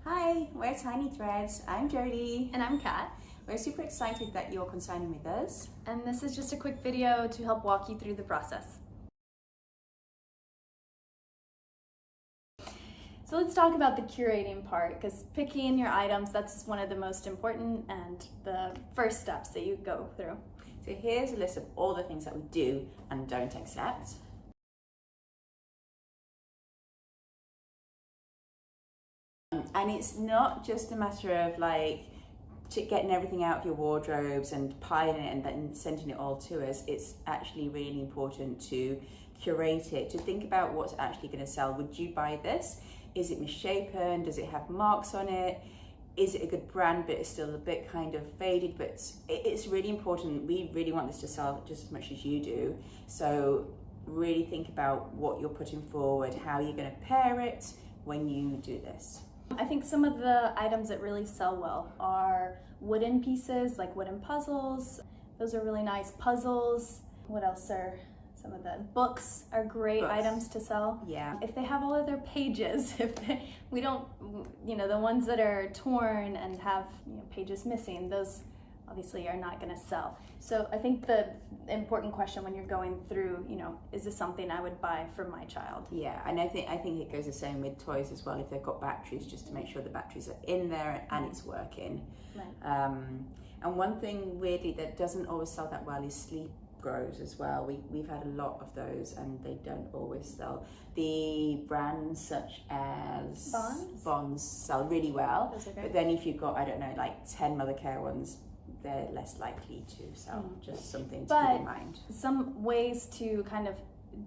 Hi, we're Tiny Threads. I'm Jodie. And I'm Kat. We're super excited that you're consigning with us. And this is just a quick video to help walk you through the process. So let's talk about the curating part, because picking your items, that's one of the most important and the first steps that you go through. So here's a list of all the things that we do and don't accept. And it's not just a matter of getting everything out of your wardrobes and piling it and then sending it all to us. It's actually really important to curate it, to think about what's actually going to sell. Would you buy this? Is it misshapen? Does it have marks on it? Is it a good brand but it's still a bit kind of faded? But it's really important. We really want this to sell just as much as you do. So really think about what you're putting forward, how you're going to pair it when you do this. I think some of the items that really sell well are wooden pieces, like wooden puzzles. Those are really nice. Puzzles. What else are some of the books are great items to sell. Yeah. If they have all of their pages, we don't, the ones that are torn and have pages missing, those obviously are not going to sell. So I think the important question when you're going through, is this something I would buy for my child? Yeah, and I think it goes the same with toys as well. If they've got batteries, just to make sure the batteries are in there and it's working. Right. And one thing weirdly that doesn't always sell that well is sleep grows as well. We've had a lot of those and they don't always sell. The brands such as Bonds sell really well. Those are great. But then if you've got, I don't know, like 10 Mother Care ones, they're less likely to sell. Just something to keep in mind. Some ways to kind of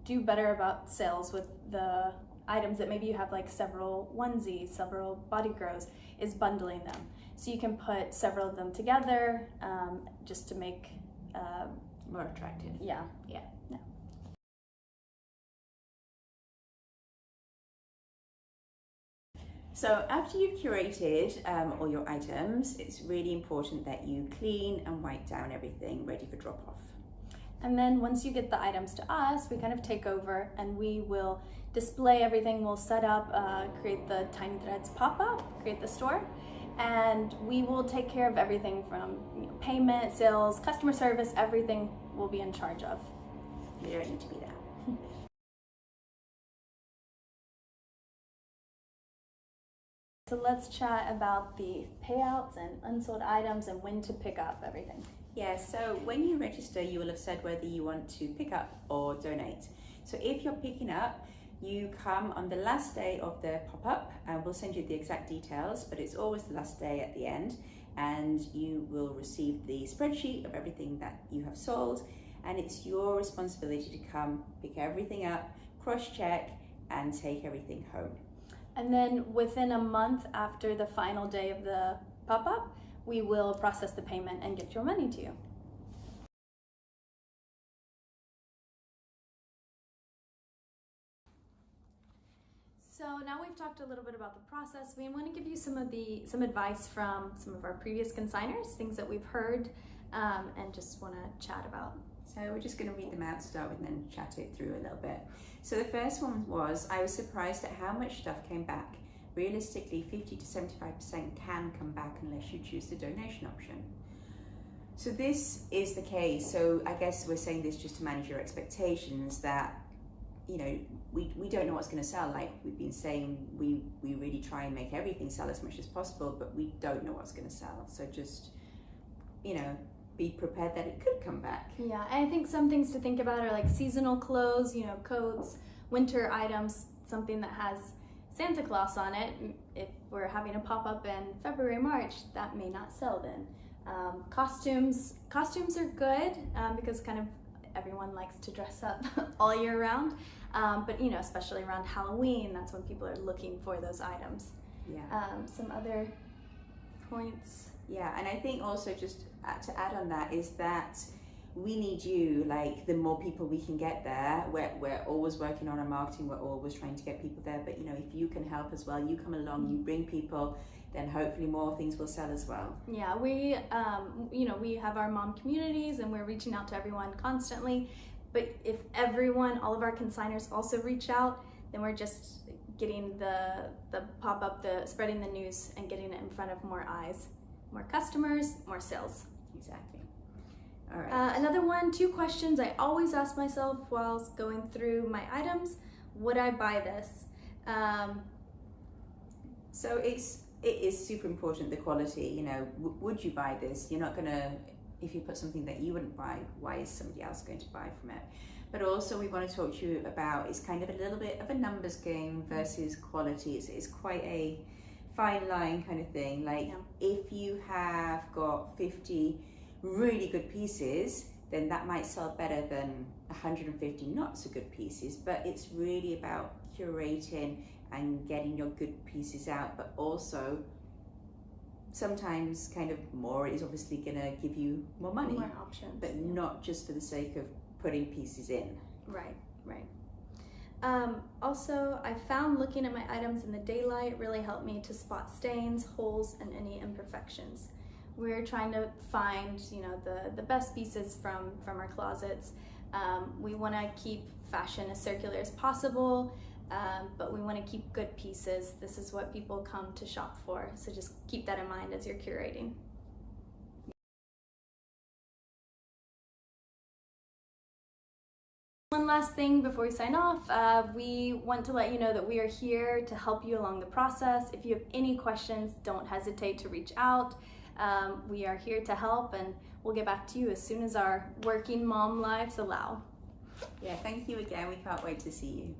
do better about sales with the items that maybe you have like several onesies, several body grows, is bundling them. So you can put several of them together just to make more attractive. Yeah. So after you've curated all your items, it's really important that you clean and wipe down everything ready for drop off. And then once you get the items to us, we kind of take over and we will display everything. We'll set up, create the Tiny Threads pop-up, create the store, and we will take care of everything from payment, sales, customer service, everything we'll be in charge of. You don't need to be there. So let's chat about the payouts and unsold items and when to pick up everything. Yeah, so when you register, you will have said whether you want to pick up or donate. So if you're picking up, you come on the last day of the pop-up and we'll send you the exact details, but it's always the last day at the end, and you will receive the spreadsheet of everything that you have sold, and it's your responsibility to come pick everything up, cross-check and take everything home. And then within a month after the final day of the pop-up, we will process the payment and get your money to you. So now we've talked a little bit about the process. We want to give you some advice from some of our previous consigners, things that we've heard, and just want to chat about. So we're just going to read them out to start with and then chat it through a little bit. So the first one was, I was surprised at how much stuff came back. Realistically, 50 to 75% can come back unless you choose the donation option. So this is the case. So I guess we're saying this just to manage your expectations that, we don't know what's going to sell. Like we've been saying, we really try and make everything sell as much as possible, but we don't know what's going to sell. So just, be prepared that it could come back. Yeah, and I think some things to think about are like seasonal clothes, coats, winter items, something that has Santa Claus on it. If we're having a pop-up in February, March, that may not sell then. Costumes are good because kind of everyone likes to dress up all year round, but especially around Halloween, that's when people are looking for those items. Yeah. Some other points. Yeah, and I think also just to add on that is that we need you, like the more people we can get there, we're always working on our marketing, we're always trying to get people there, but if you can help as well, you come along, you bring people, then hopefully more things will sell as well. Yeah, we have our mom communities and we're reaching out to everyone constantly, but if all of our consigners also reach out, then we're just getting the pop-up, spreading the news and getting it in front of more eyes, more customers, more sales. Exactly. All right. Another one, 2 questions I always ask myself while going through my items. Would I buy this? So it is super important, the quality, you know, would you buy this? You're not gonna, if you put something that you wouldn't buy, why is somebody else going to buy from it? But also we want to talk to you about, it's kind of a little bit of a numbers game versus quality. It's quite a fine line kind of thing. Like if you have got 50 really good pieces, then that might sell better than 150 not so good pieces. But it's really about curating and getting your good pieces out, but also sometimes kind of more is obviously gonna give you more money, more options, but not just for the sake of putting pieces in. Right. Also, I found looking at my items in the daylight really helped me to spot stains, holes, and any imperfections. We're trying to find, you know, the best pieces from our closets. We want to keep fashion as circular as possible, but we want to keep good pieces. This is what people come to shop for, so just keep that in mind as you're curating. One last thing before we sign off, we want to let you know that we are here to help you along the process. If you have any questions, don't hesitate to reach out. We are here to help, and we'll get back to you as soon as our working mom lives allow. Yeah, thank you again. We can't wait to see you.